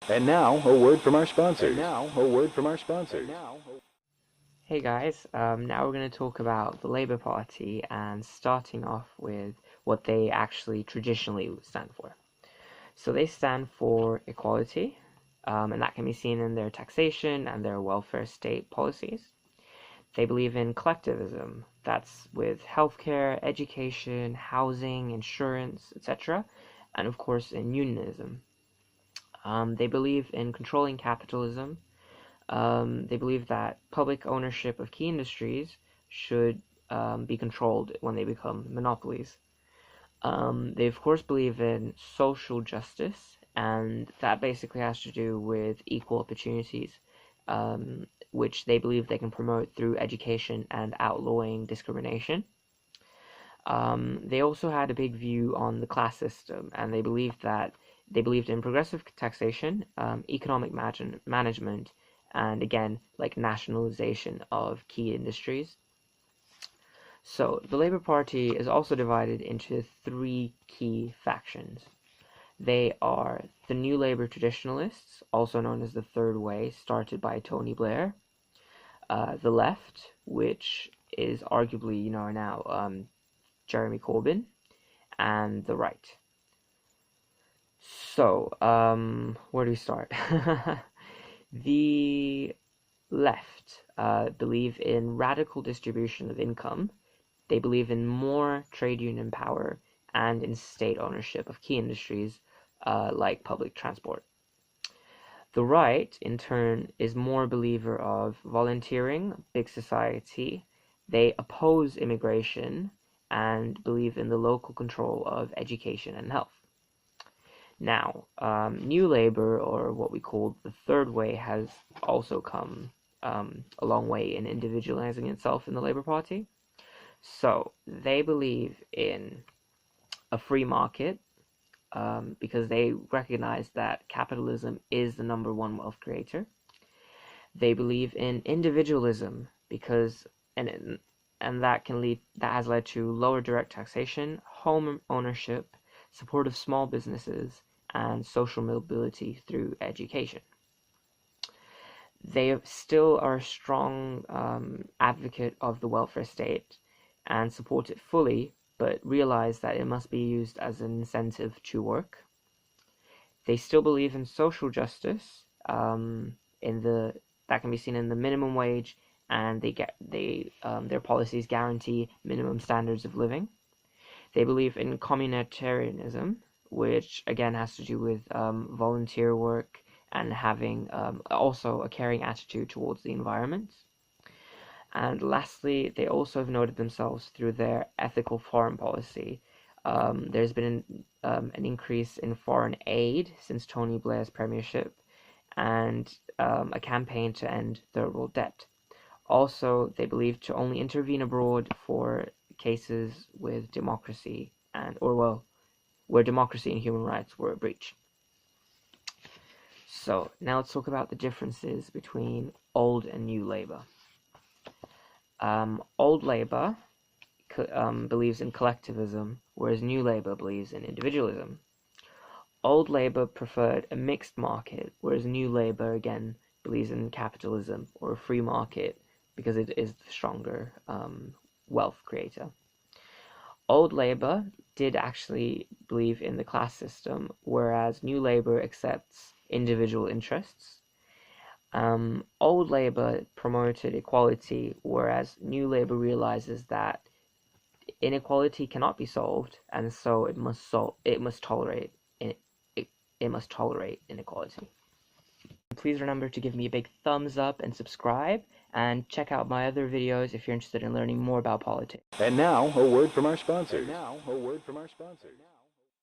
And now, a word from our sponsors. Hey guys, now we're going to talk about the Labour Party and starting off with what they actually traditionally stand for. So they stand for equality, and that can be seen in their taxation and their welfare state policies. They believe in collectivism, that's with healthcare, education, housing, insurance, etc., and of course in unionism. They believe in controlling capitalism. They believe that public ownership of key industries should be controlled when they become monopolies. They, of course, believe in social justice, and that basically has to do with equal opportunities, which they believe they can promote through education and outlawing discrimination. They also had a big view on the class system, and they believed in progressive taxation, economic management, and again, like nationalization of key industries. So the Labour Party is also divided into three key factions. They are the New Labour Traditionalists, also known as the Third Way, started by Tony Blair. The Left, which is arguably, now Jeremy Corbyn, and the right. So, where do we start? The left believe in radical distribution of income. They believe in more trade union power and in state ownership of key industries like public transport. The right, in turn, is more a believer of volunteering, big society. They oppose immigration and believe in the local control of education and health. Now, New Labour, or what we call the Third Way, has also come a long way in individualizing itself in the Labour Party. So they believe in a free market because they recognize that capitalism is the number one wealth creator. They believe in individualism because and that has led to lower direct taxation, home ownership, support of small businesses, and social mobility through education. They still are a strong advocate of the welfare state and support it fully, but realize that it must be used as an incentive to work. They still believe in social justice, that can be seen in the minimum wage, and their policies guarantee minimum standards of living. They believe in communitarianism, which again has to do with volunteer work and having also a caring attitude towards the environment. And lastly, they also have noted themselves through their ethical foreign policy. There's been an increase in foreign aid since Tony Blair's premiership, and a campaign to end third world debt. Also, they believe to only intervene abroad for cases with democracy where democracy and human rights were breached. So now let's talk about the differences between old and new Labour. Old Labour believes in collectivism, whereas New Labour believes in individualism. Old Labour preferred a mixed market, whereas New Labour again believes in capitalism or a free market because it is the stronger wealth creator. Old Labour did actually believe in the class system, whereas New Labour accepts individual interests. Old Labour promoted equality, whereas New Labour realizes that inequality cannot be solved, and so it must tolerate inequality. Please remember to give me a big thumbs up and subscribe, and check out my other videos if you're interested in learning more about politics. And now, a word from our sponsors.